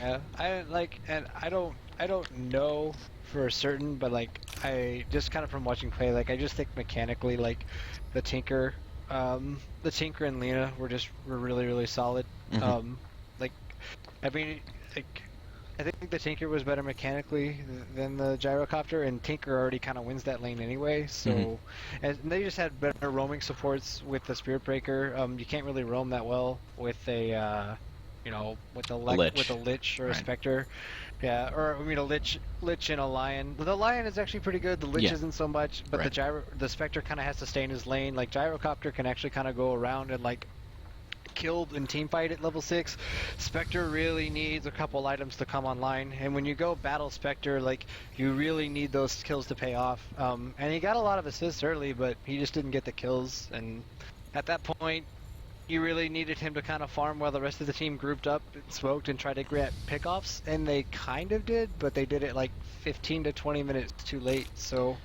Yeah, I don't know for certain, but like I just kind of from watching play, like I just think mechanically, like the Tinker and Lena were really solid. Like I mean, like I think the Tinker was better mechanically than the Gyrocopter, and Tinker already kind of wins that lane anyway. So, and they just had better roaming supports with the Spirit Breaker. You can't really roam that well with a with a Lich or a Right. Spectre. Yeah, or I mean a Lich and a Lion. The Lion is actually pretty good. The Lich Yeah. isn't so much, but Right. the Spectre kind of has to stay in his lane. Like Gyrocopter can actually kind of go around and like kill and team fight at level 6. Spectre really needs a couple items to come online, and when you go battle Spectre, like you really need those kills to pay off. And he got a lot of assists early, but he just didn't get the kills. And at that point, you really needed him to kind of farm while the rest of the team grouped up and smoked and tried to get pickoffs, and they kind of did, but they did it like 15 to 20 minutes too late. So,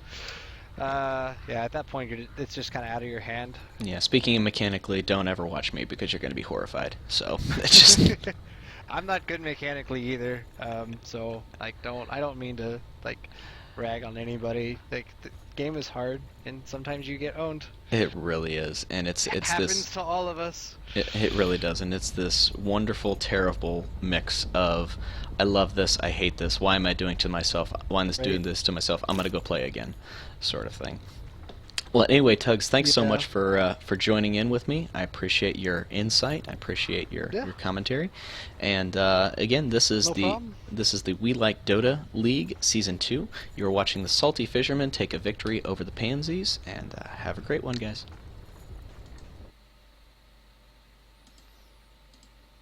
yeah, at that point, it's just kind of out of your hand. Yeah, speaking of mechanically, don't ever watch me because you're going to be horrified. So, it's just... I'm not good mechanically either, so like I don't mean to like rag on anybody. Like the game is hard, and sometimes you get owned. It really is, and it's Happens this. to all of us. It really does, and it's this wonderful, terrible mix of I love this, I hate this. Why am I doing to myself? Why am I doing this to myself? I'm gonna go play again, sort of thing. Well, anyway, Tugs, thanks so Yeah. much for joining in with me. I appreciate your insight. I appreciate your commentary. And again, this is No problem. this is the We Like Dota League Season 2. You are watching the Salty Fissuremen take a victory over the Pansies, and have a great one, guys.